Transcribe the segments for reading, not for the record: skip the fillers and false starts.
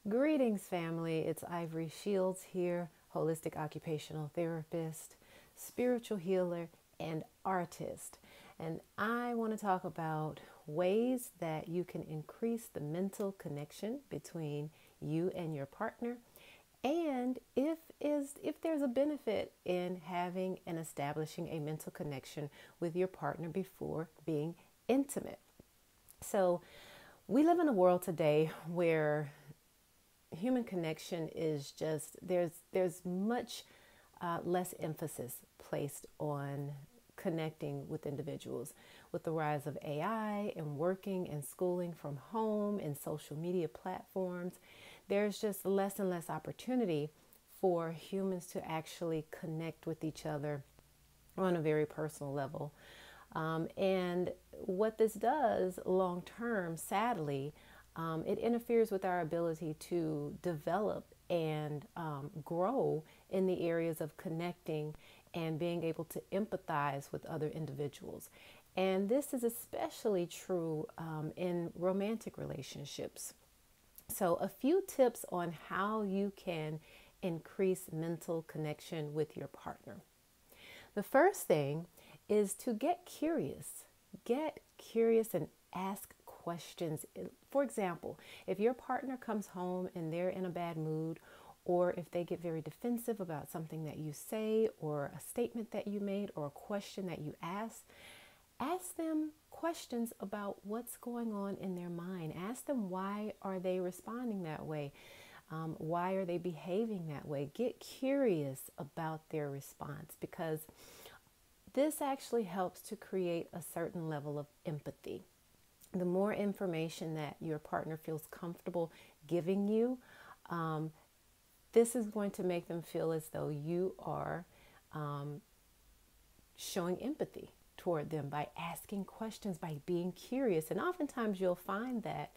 Greetings, family. It's Ivory Shields here, holistic occupational therapist, spiritual healer, and artist. And I want to talk about ways that you can increase the mental connection between you and your partner, and if there's a benefit in having and establishing a mental connection with your partner before being intimate. So, we live in a world today where human connection is just there's much less emphasis placed on connecting with individuals. With the rise of AI and working and schooling from home and social media platforms, there's just less and less opportunity for humans to actually connect with each other on a very personal level. And what this does long term, sadly, it interferes with our ability to develop and grow in the areas of connecting and being able to empathize with other individuals. And this is especially true in romantic relationships. So, a few tips on how you can increase mental connection with your partner. The first thing is to get curious. Get curious and ask questions. For example, if your partner comes home and they're in a bad mood, or if they get very defensive about something that you say, or a statement that you made, or a question that you ask them questions about what's going on in their mind. Ask them, why are they responding that way? Why are they behaving that way? Get curious about their response, because this actually helps to create a certain level of empathy. The more information that your partner feels comfortable giving you, this is going to make them feel as though you are showing empathy toward them by asking questions, by being curious. And oftentimes you'll find that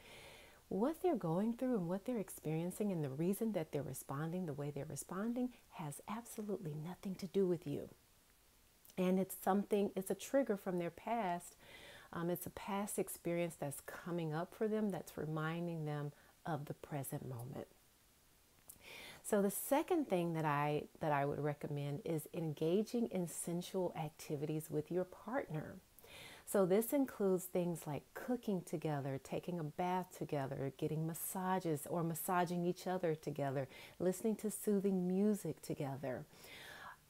what they're going through and what they're experiencing and the reason that they're responding the way they're responding has absolutely nothing to do with you. And it's a trigger from their past. It's a past experience that's coming up for them, that's reminding them of the present moment. So the second thing that I would recommend is engaging in sensual activities with your partner. So this includes things like cooking together, taking a bath together, getting massages or massaging each other together, listening to soothing music together.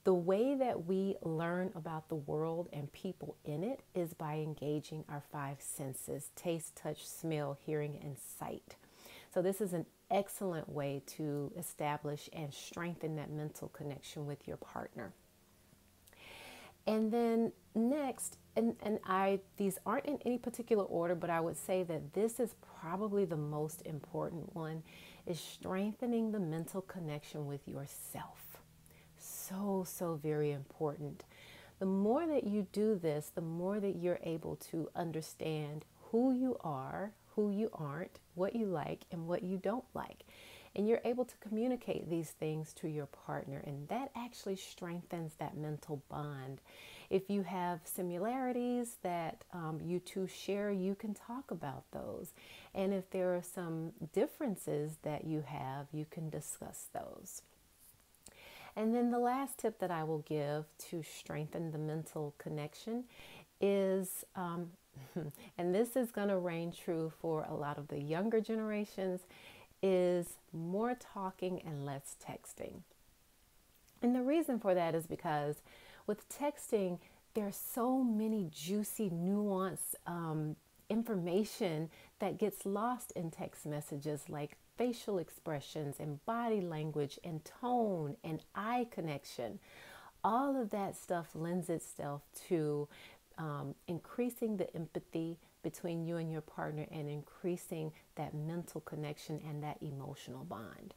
The way that we learn about the world and people in it is by engaging our five senses: taste, touch, smell, hearing, and sight. So this is an excellent way to establish and strengthen that mental connection with your partner. And then next, these aren't in any particular order, but I would say that this is probably the most important one, is strengthening the mental connection with yourself. So very important. The more that you do this, the more that you're able to understand who you are, who you aren't, what you like and what you don't like. And you're able to communicate these things to your partner, and that actually strengthens that mental bond. If you have similarities that you two share, you can talk about those. And if there are some differences that you have, you can discuss those. And then the last tip that I will give to strengthen the mental connection is, and this is going to reign true for a lot of the younger generations, is more talking and less texting. And the reason for that is because with texting, there's so many juicy, nuanced information that gets lost in text messages, like facial expressions and body language and tone and eye connection. All of that stuff lends itself to increasing the empathy between you and your partner and increasing that mental connection and that emotional bond.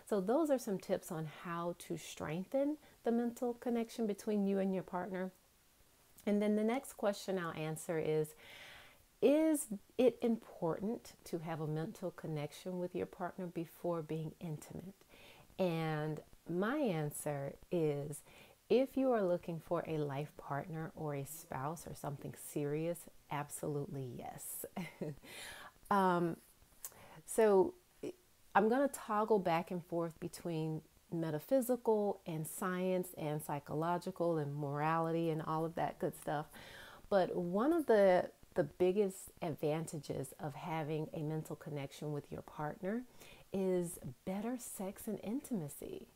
So those are some tips on how to strengthen the mental connection between you and your partner. And then the next question I'll answer is it important to have a mental connection with your partner before being intimate? And my answer is, if you are looking for a life partner or a spouse or something serious, absolutely yes. So I'm going to toggle back and forth between metaphysical and science and psychological and morality and all of that good stuff. But one of the biggest advantages of having a mental connection with your partner is better sex and intimacy.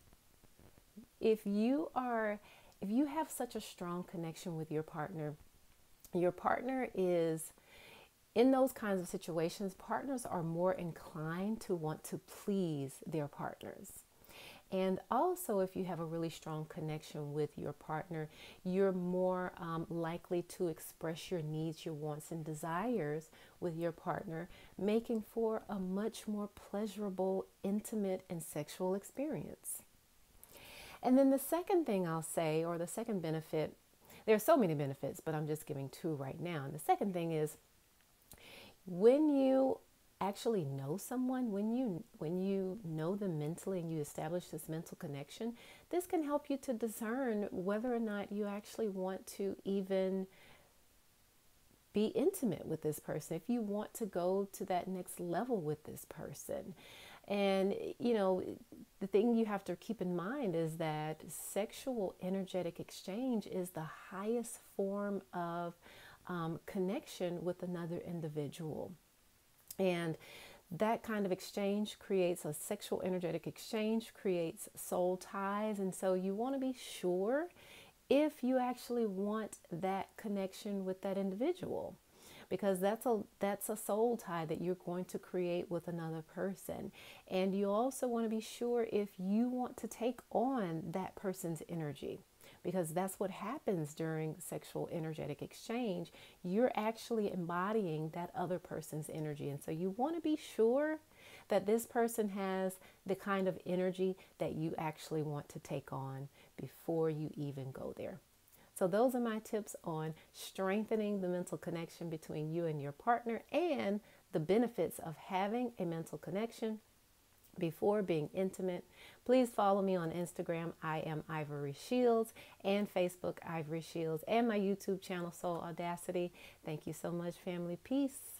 If you are if you have such a strong connection with your partner is in those kinds of situations, partners are more inclined to want to please their partners. And also, if you have a really strong connection with your partner, you're more likely to express your needs, your wants, and desires with your partner, making for a much more pleasurable, intimate, and sexual experience. And then the second thing I'll say, or the second benefit, there are so many benefits, but I'm just giving two right now. And the second thing is when you actually know someone, when you know them mentally and you establish this mental connection, this can help you to discern whether or not you actually want to even be intimate with this person, if you want to go to that next level with this person. And, the thing you have to keep in mind is that sexual energetic exchange is the highest form of connection with another individual. And that kind of exchange creates a sexual energetic exchange, creates soul ties. And so you want to be sure if you actually want that connection with that individual, because that's a soul tie that you're going to create with another person. And you also want to be sure if you want to take on that person's energy, because that's what happens during sexual energetic exchange. You're actually embodying that other person's energy. And so you want to be sure that this person has the kind of energy that you actually want to take on before you even go there. So those are my tips on strengthening the mental connection between you and your partner and the benefits of having a mental connection before being intimate. Please follow me on Instagram. I am Ivory Shields, and Facebook Ivory Shields, and my YouTube channel Soul Audacity. Thank you so much, family. Peace.